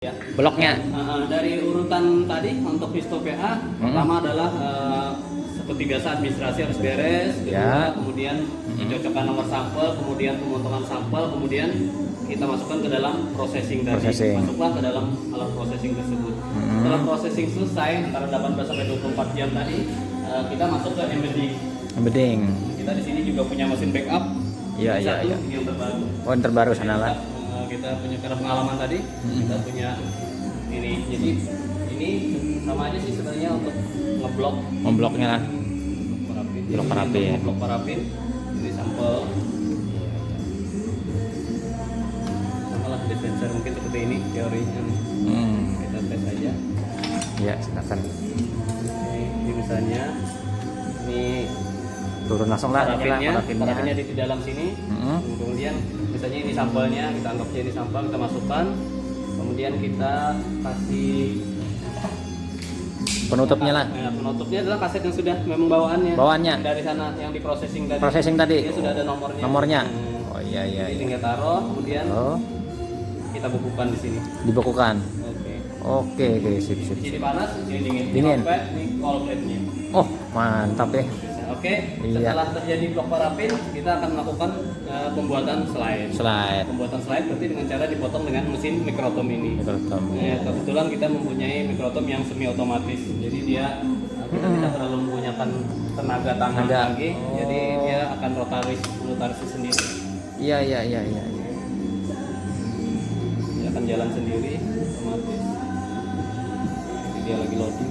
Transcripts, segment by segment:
Ya. Bloknya Dari urutan tadi untuk Visto PA, pertama adalah seperti biasa administrasi harus beres, kedua, kemudian pencocokkan nomor sampel, kemudian pemotongan sampel, kemudian kita masukkan ke dalam processing tadi. Masuklah ke dalam alat processing tersebut. Setelah processing selesai antara 18 sampai 24 jam tadi, kita masuk ke embedding. embedding. Kita di sini juga punya mesin backup. Iya. Ini yang terbaru. Oh, yang terbaru sana lah. Kita punya karena pengalaman tadi, kita punya ini. Jadi ini sama aja sih sebenarnya untuk ngeblok. Membloknya lah. Blok parafin. Blok parafin. Ini sampel. Sama lah dispenser mungkin seperti ini teorinya. Kita tes aja. Ya, silakan. Ini misalnya ini Turun langsung lah parafinnya di dalam sini. Kemudian misalnya ini sampelnya, kita anggap jadi sampel, kita masukkan. Kemudian kita kasih penutupnya lah. Ya, penutupnya adalah kaset yang sudah memang bawaannya. Dari sana yang di processing tadi. Processing tadi. Dia sudah ada nomornya. Nomornya. Oh iya. Jadi tinggal taruh, kemudian kita bukukan di sini. Dibekukan. Oke, sip. Jadi panas, ini dingin. Dingin. Ini cold plate-nya. Oh, mantap ya. Oke, Iya. Setelah terjadi blok parafin, kita akan melakukan pembuatan slide. Pembuatan slide berarti dengan cara dipotong dengan mesin mikrotom ini. Kebetulan kita mempunyai mikrotom yang semi otomatis, jadi dia kita tidak terlalu menggunakan tenaga tangan lagi, jadi dia akan rotaris sendiri. Iya. Dia akan jalan sendiri otomatis. Jadi dia lagi loading.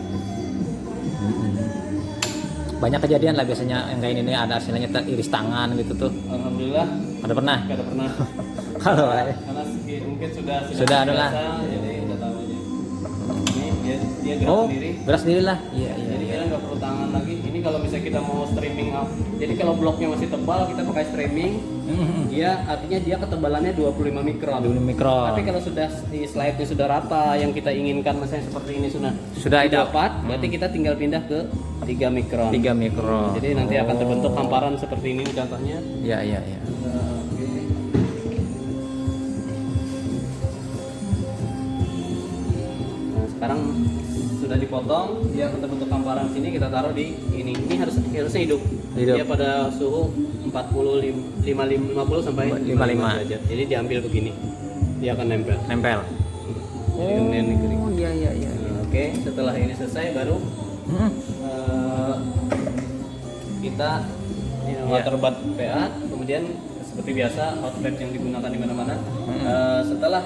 Banyak kejadian lah biasanya yang kayak ini ada hasilnya iris tangan gitu tuh. Alhamdulillah. Ada pernah? Ada pernah. Kalau karena mungkin sudah ada lah. Jadi udah tahu aja. Ini dia gerak sendiri. Gerak sendiri lah. Iya. Jadi kita nggak perlu tangan lagi. Ini kalau misalnya kita mau streaming up. Jadi kalau bloknya masih tebal, kita pakai streaming. Artinya dia ketebalannya 25 mikron. 25 mikron. Tapi kalau sudah di slide-nya sudah rata, yang kita inginkan misalnya seperti ini sudah didapat, berarti kita tinggal pindah ke 3 mikron. 3 mikron. Jadi nanti akan terbentuk hamparan seperti ini contohnya. Iya. Nah, sekarang sudah dipotong, dia akan terbentuk hamparan sini, kita taruh di ini. Ini harusnya hidup. Dia pada suhu 50 sampai 55 derajat. Jadi diambil begini. Dia akan nempel. Iya. Oke, setelah ini selesai baru kita waterbat PA, kemudian seperti biasa outlet yang digunakan di mana-mana. Setelah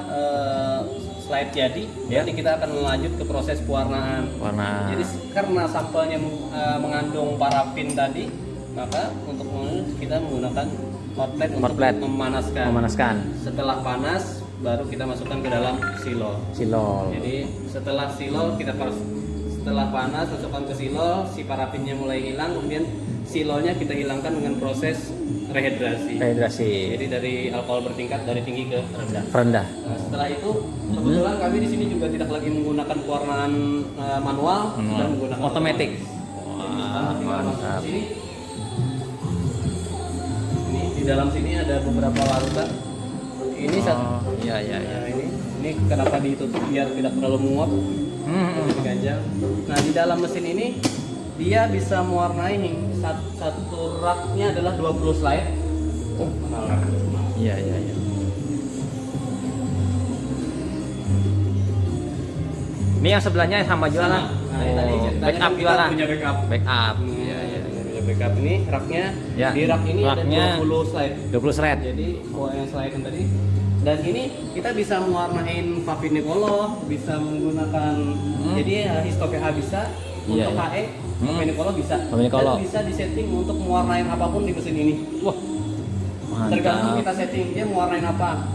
slide jadi, nanti kita akan lanjut ke proses pewarnaan. Jadi karena sampelnya mengandung parafin tadi, maka untuk kita menggunakan outlet untuk memanaskan. Setelah panas, baru kita masukkan ke dalam silol. Jadi setelah panas masukkan ke silol, si parafinnya mulai hilang, kemudian silolnya kita hilangkan dengan proses rehidrasi. Jadi dari alkohol bertingkat dari tinggi ke rendah. Nah, setelah itu kebetulan kami di sini juga tidak lagi menggunakan pewarnaan manual, sudah menggunakan otomatis. Mantap. Ini di dalam sini ada beberapa larutan. Ini ini kenapa ditutup biar tidak terlalu menguap. Diganjal. Nah, di dalam mesin ini dia bisa mewarnai satu raknya adalah 20 slide. Iya. Ini yang sebelahnya sama jualan. Backup jualan. Punya backup. Iya. Backup ini raknya. Ya. Di rak ini ada 20 slide. 20 slide. Jadi yang slide yang tadi. Dan ini kita bisa mewarnain Vapinicolor, bisa menggunakan jadi Histo PH bisa, untuk HE Vapinicolor bisa. Dan bisa disetting untuk mewarnain apapun di mesin ini. Wah. Mantap. Tergantung kita setting dia mau warnain apa.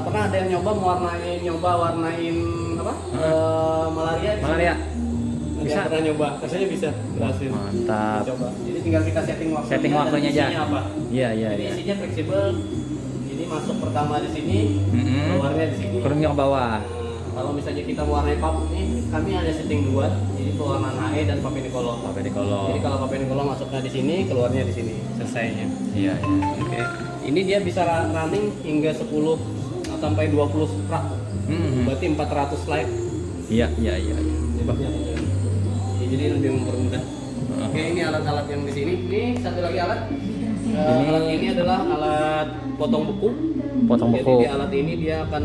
Pernah ada yang nyoba warnain apa? Malaria. Bisa pernah nyoba, rasanya bisa berhasil. Mantap. Coba. Jadi tinggal kita setting waktunya aja. Apa? Iya. Jadi isinya fleksibel. Ini masuk pertama di sini, keluarnya di sini. Kurungnya ke bawah. Kalau misalnya kita mewarnai pap ini, kami ada setting 2, jadi pewarnaan HE dan Vapinicolor. Jadi kalau Vapinicolor masuknya di sini, keluarnya di sini, selesainya. Iya. Oke. Ini dia bisa running hingga 10 sampai 20 rak berarti 400 slide. Iya. Jadi lebih mempermudah. Oke, ini alat-alat yang di sini. Ini satu lagi alat. Alat ini adalah alat potong buku. Potong Jadi buku. di alat ini dia akan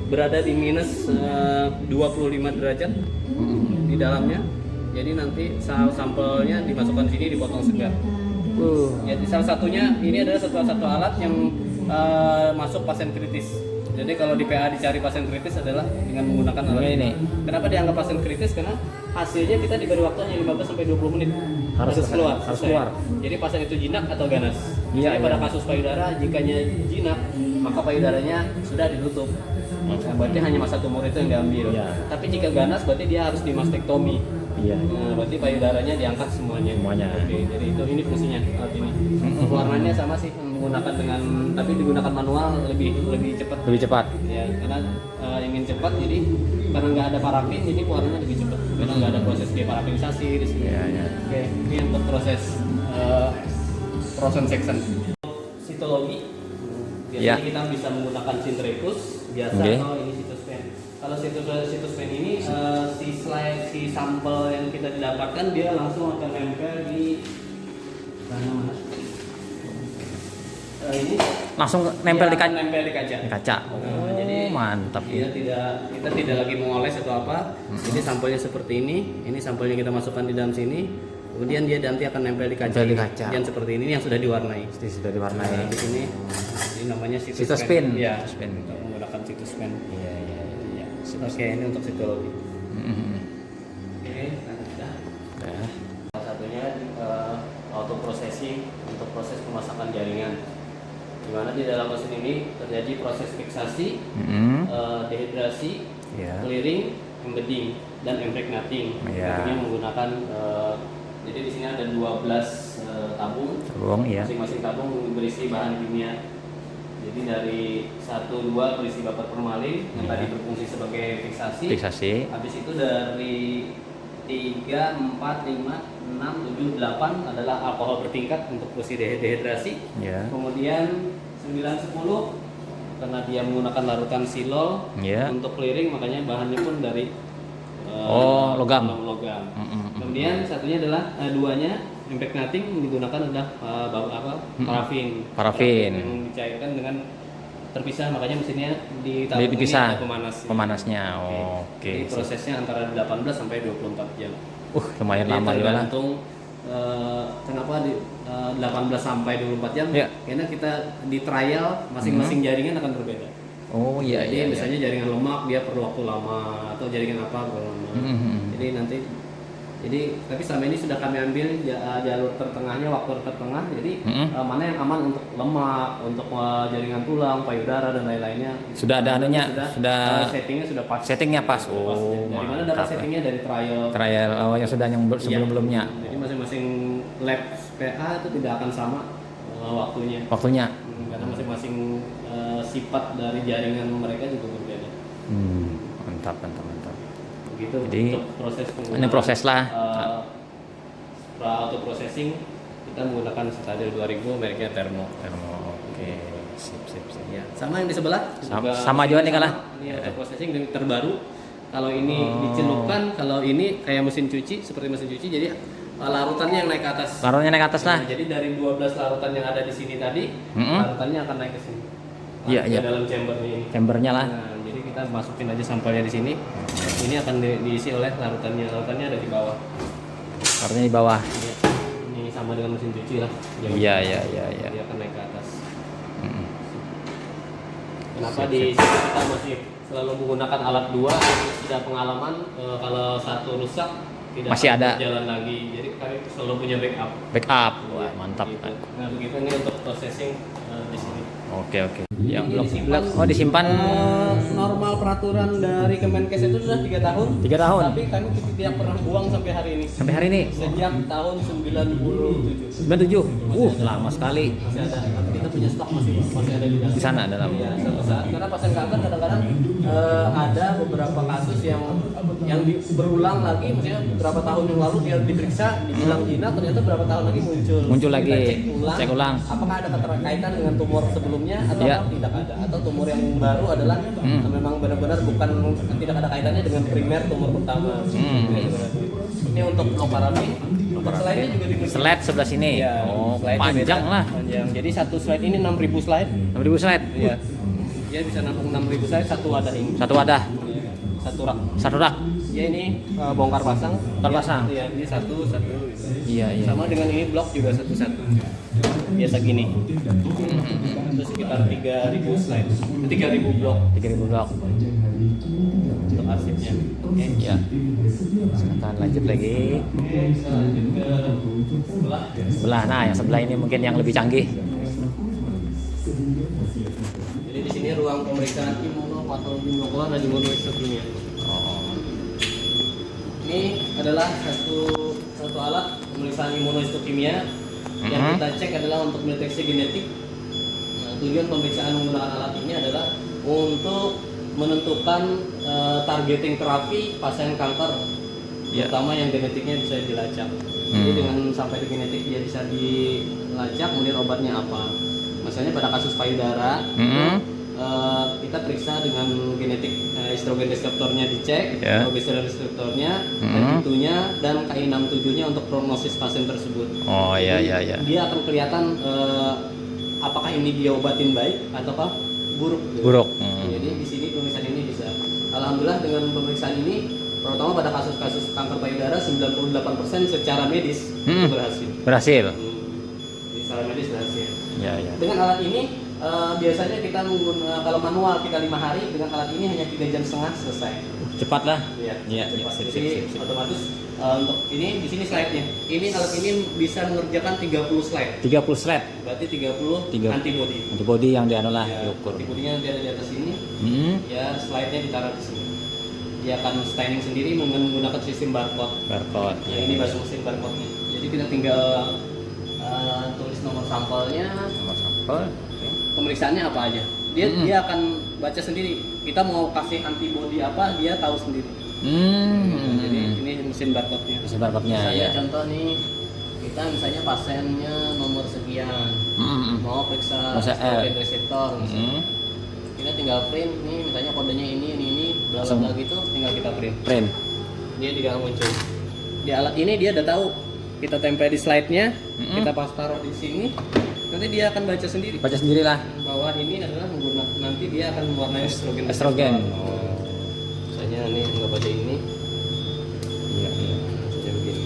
berada di minus 25 derajat di dalamnya. Jadi nanti sampelnya dimasukkan sini, dipotong segar. Jadi salah satunya ini adalah satu alat yang masuk pasien kritis. Jadi kalau di PA dicari pasien kritis adalah dengan menggunakan alat ini. Kenapa dianggap pasien kritis? Karena hasilnya kita diberi waktu hanya 15 sampai 20 menit. Harus keluar. Jadi pasien itu jinak atau ganas. Jadi pada kasus payudara, jikanya jinak, maka payudaranya sudah ditutup. Nah, berarti hanya masa tumor itu yang diambil. Tapi jika ganas berarti dia harus dimastektomi. Nah, berarti payudaranya diangkat semuanya. Oke, jadi ini fungsinya alat ini. Warnanya sama sih, tapi digunakan manual lebih cepat. Lebih cepat. Ya, karena ingin cepat, jadi karena nggak ada parafin, jadi warnanya lebih cepat. Karena nggak ada proses deparafinisasi di sini. Oke, ini untuk proses frozen section. Sitologi. Biasanya kita bisa menggunakan Sintrepus biasa atau ini Cytospan. Kalau Cytospan ini si sampel yang kita didapatkan dia langsung akan nempel di mana? Ini langsung nempel di kaca. Nempel di kaca. Jadi mantap. Kita tidak lagi mengoles atau apa. Jadi sampelnya seperti ini. Ini sampelnya kita masukkan di dalam sini. Kemudian dia nanti akan nempel di kaca. Yang seperti ini yang sudah diwarnai. Nah, di sini ini namanya Cytospan. Ya, menggunakan Cytospan. Iya. Oke, ini untuk sitologi. Oke, sudah. Salah satunya auto processing untuk proses pemasakan jaringan. Di mana di dalam mesin ini terjadi proses fiksasi, dehidrasi, clearing, embedding, dan impregnating. Tentunya menggunakan jadi di sini ada 12 tabung. Masing-masing tabung berisi bahan kimia. Jadi dari 1, 2 berisi baper formalin yang tadi berfungsi sebagai fiksasi. Habis itu dari 3, 4, 5, 6, 7, 8 adalah alkohol bertingkat untuk fungsi dehidrasi. Kemudian 9, 10 karena dia menggunakan larutan silol untuk clearing, makanya bahannya pun dari logam. Kemudian satunya adalah duanya impregnating digunakan adalah parafin yang dicairkan dengan terpisah, makanya mesinnya dipisah pemanasnya. Jadi prosesnya antara 18 sampai 24 jam. Lumayan lama juga. Tergantung kenapa di 18 sampai 24 jam? Karena kita di trial masing-masing jaringan akan berbeda. Jadi misalnya jaringan lemak dia perlu waktu lama, atau jaringan apa perlu lama. Tapi selama ini sudah kami ambil jalur tertengahnya, waktu tertengah. Jadi mana yang aman untuk lemak, untuk jaringan tulang, payudara dan lain-lainnya. Sudah ada anunya, sudah settingnya pas. Dari mana dapat settingnya? Dari trial. Yang sudah yang sebelum-sebelumnya. Jadi masing-masing lab PA itu tidak akan sama waktunya. Karena masing-masing sifat dari jaringan mereka juga berbeda. Mantap. Begitu. Jadi untuk proses ini proses lah. Auto processing kita menggunakan Citadel 2000 mereknya Thermo. Oke, sip. Ya. Sama yang di sebelah. Sama juga nih kalah. Ini auto processing yang terbaru. Kalau ini dicelupkan, kalau ini kayak mesin cuci, seperti mesin cuci. Jadi larutannya yang naik ke atas. Lah. Jadi dari 12 larutan yang ada di sini tadi, larutannya akan naik ke sini. Ke dalam chambernya ini. Chambernya lah. Nah, jadi kita masukin aja sampelnya di sini. Ini akan diisi oleh larutannya. Larutannya ada di bawah. Larutannya di bawah. Ini sama dengan mesin cuci lah. Iya. Dia akan naik ke atas. Kenapa di sini kita masih selalu menggunakan alat 2 yang sudah pengalaman, kalau satu rusak tidak masih ada jalan lagi. Jadi kami selalu punya backup. Wah, mantap. Gitu. Nah, begitu ini untuk processing di sini. Oke. Yang disimpan normal peraturan dari Kemenkes itu sudah 3 tahun. 3 tahun. Tapi kami tidak pernah buang sampai hari ini. Sejak tahun 97. Lama sekali. Masih ada. Kita punya stok masih ada di dalam. Di sana dalam. Ya, suatu saat karena pasien kanker kadang-kadang ada beberapa kasus yang yang berulang lagi, misalnya berapa tahun yang lalu dia diperiksa dibilang jinak, ternyata berapa tahun lagi muncul lagi, kita cek ulang apakah ada keterkaitan dengan tumor sebelumnya atau Ya. tidak ada, atau tumor yang baru adalah memang benar-benar bukan, tidak ada kaitannya dengan primer tumor pertama. Ini untuk blok parabik. Slide-nya juga dimiliki. slide sebelah sini. Ya, Oh, slide-nya panjang beda. lah. Panjang. Jadi satu slide ini 6.000 slide. 6.000 slide. Iya. Dia bisa nampung 6.000 slide satu wadah ini. Satu wadah, Satu rak. satu rak. Ya ini bongkar pasang. Bongkar pasang. Iya, ini satu. Iya, iya. Sama dengan ini blok juga satu. Biasa gini. Itu sekitar 3.000 slide. 3.000 blok 3.000 blok. untuk arsipnya. Oke. Ya. Silakan lanjut lagi. Oke, kita lanjut ke sebelah. Sebelah. Nah, yang sebelah ini mungkin yang lebih canggih. Jadi di sini ruang pemeriksaan imunopatologi molekuler dan imunohistokimia. Oh. Ini adalah satu alat pemeriksaan imunohistokimia yang kita cek adalah untuk mendeteksi genetik. Nah, tujuan pemeriksaan menggunakan alat ini adalah untuk menentukan targeting terapi pasien kanker, Ya. terutama yang genetiknya bisa dilacak. Jadi dengan sampai di genetik dia bisa dilacak, kemudian obatnya apa. Misalnya pada kasus payudara, kita periksa dengan genetik estrogen reseptornya dicek, Ya. progesteron reseptornya, dan itunya dan Ki67-nya untuk prognosis pasien tersebut. Oh, iya, iya, iya. Dia akan kelihatan apakah ini dia obatin baik ataukah buruk. gitu. Buruk. Jadi di sini pemeriksaan ini bisa. Alhamdulillah dengan pemeriksaan ini, terutama pada kasus-kasus kanker payudara 98% secara medis itu berhasil. Berhasil. Secara medis berhasil. Ya, ya. Dengan alat ini biasanya kita menggunakan, kalau manual kita 5 hari, dengan alat ini hanya 3,5 jam selesai. Cepat lah. Iya, Iya, cepat. sip, Jadi sip, sip. otomatis untuk ini di sini slide-nya. Ini alat ini bisa mengerjakan 30 slide. 30 slide. Berarti 30 Tiga- antibody. Antibody yang dianu lah Ya, diukur. antibody-nya nanti ada di atas ini. Hmm. Ya, slide-nya ditaruh di sini. Dia akan staining sendiri menggunakan sistem barcode. Barcode. Yang ini bahasa mesin barcode-nya. Jadi kita tinggal tulis nomor sampelnya, Nomor sampel. pemeriksaannya apa aja. Dia akan baca sendiri. Kita mau kasih antibody apa, dia tahu sendiri. Jadi ini mesin barcode-nya. Mesin barcode-nya, Misalnya ya. contoh nih, kita misalnya pasiennya nomor sekian, mau periksa Masa estrogen reseptor, misalnya. Kita tinggal print nih, misalnya kodenya ini, bla bla bla gitu, tinggal kita print. Print. Dia tidak muncul. Di alat ini dia udah tahu. Kita tempel di slide-nya, kita pas taruh di sini, nanti dia akan baca sendiri Baca sendirilah. bahwa ini adalah menggunakan, nanti dia akan mewarnai estrogen. Estrogen. Oh. Misalnya nih nggak baca ini, Iya, iya. misalnya begini.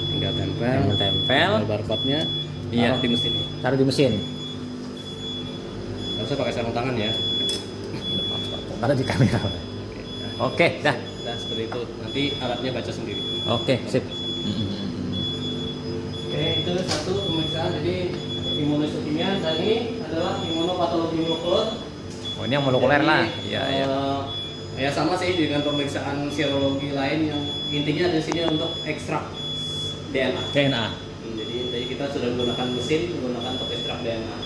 Tinggal tempel, Yang tempel, barcode-nya, Iya. taruh di mesin. taruh di mesin. Harusnya pakai sarung tangan ya. Taruh di kamera. Oke, dah. Nah seperti itu, nanti alatnya baca sendiri. Oke, sip. Oke, itu satu pemeriksaan. Jadi imunohistokimia, dan ini adalah imunopatologi molekuler. Oh, ini yang molekuler Jadi, lah. Iya, iya. Ya sama sih dengan pemeriksaan serologi lain yang intinya di sini untuk ekstrak DNA. DNA. Jadi kita sudah menggunakan mesin, menggunakan untuk ekstrak DNA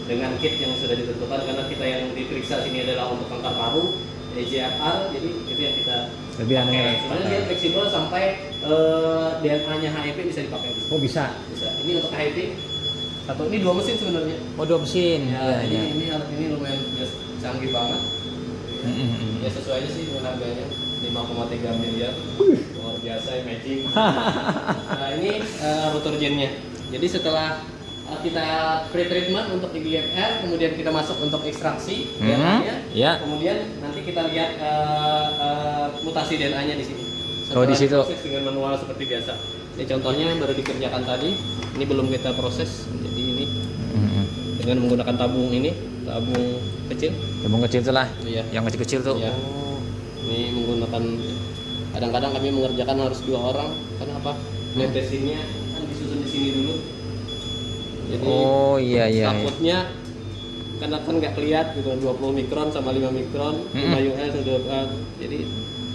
dengan kit yang sudah ditentukan, karena kita yang diperiksa sini adalah untuk kanker paru, EGFR, jadi itu yang kita Lebih aneh. pakai. Sebenarnya dia fleksibel sampai DNA-nya HIV bisa dipakai. Oh, bisa. Bisa. Ini untuk HIV satu, ini 2 mesin sebenarnya. Oh, 2 mesin. Ya, Iya, iya. ini alat ini lumayan canggih banget. Ya sesuai aja sih dengan harganya 5,3 miliar. Luar biasa ya, matching. Nah ini rotorgennya. Jadi setelah kita pre-treatment untuk IGFR, kemudian kita masuk untuk ekstraksi DNA-nya, Ya. kemudian nanti kita lihat mutasi DNA-nya di sini. Oh, di situ. Proses dengan manual seperti biasa. Ini contohnya baru dikerjakan tadi. Ini belum kita proses. Jadi ini dengan menggunakan tabung ini, tabung kecil. Tabung kecil itu lah. Iya. Yang kecil-kecil tuh. Ya. Ini menggunakan, kadang-kadang kami mengerjakan harus 2 orang. Kenapa? Netesinnya kan disusun di sini dulu. Jadi Oh, iya, iya. takutnya karena kan nggak kelihatan gitu, 20 mikron sama 5 mikron, 5 US sudah, jadi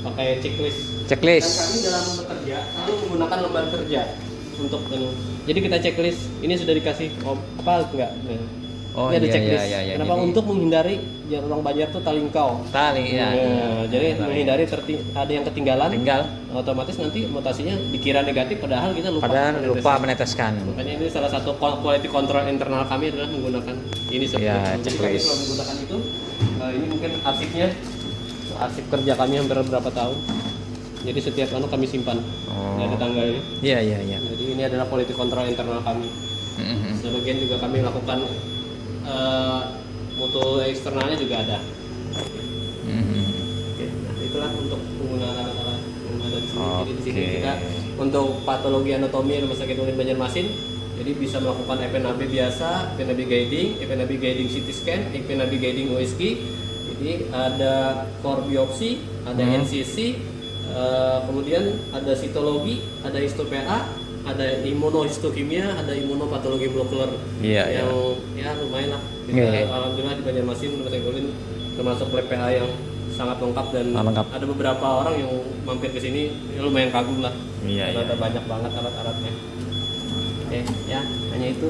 pakai checklist. Checklist. Dan kami dalam bekerja selalu menggunakan lembar kerja untuk ini. Jadi kita checklist, ini sudah dikasih apa enggak? Nah, Oh, Ini ada iya, checklist. iya, iya, Kenapa? jadi- Untuk menghindari yang orang Banjar tuh talingkau. Tali ya. Jadi menghindari ada yang ketinggalan, Tinggal. otomatis nanti mutasinya dikira negatif padahal kita lupa. Padahal lupa meneteskan. meneteskan. Makanya ini salah satu quality control internal kami adalah menggunakan ini seperti Ya, itu. Jadi kami checklist. selalu menggunakan itu. Ini mungkin arsipnya, arsip kerja kami hampir berapa tahun. Jadi setiap kami simpan. Oh. Nggak ada tanggalnya. Iya, iya, iya. Jadi ini adalah quality control internal kami. Mhm. Sebagian juga kami lakukan mutu eksternalnya juga ada. Mhm. Oke, nah itulah untuk penggunaan alat-alat yang ada di sini. Jadi di sini Oke. kita untuk patologi anatomi Rumah Sakit Unin Banjarmasin, jadi bisa melakukan FNAB biasa, FNAB guiding CT scan, FNAB guiding USG. Jadi ada core biopsi, ada NCC, kemudian ada sitologi, ada histo-PA, ada imunohistokimia, ada imunopatologi molekuler. Iya, Yang ya lumayan lah. Kita Iya. alhamdulillah di Banjarmasin Rumah Sakit Unin termasuk lab PA yang sangat lengkap dan Lengkap. ada beberapa orang yang mampir ke sini ya lumayan kagum lah. Iya, Karena iya. ada banyak banget alat-alatnya. Oke, ya hanya itu.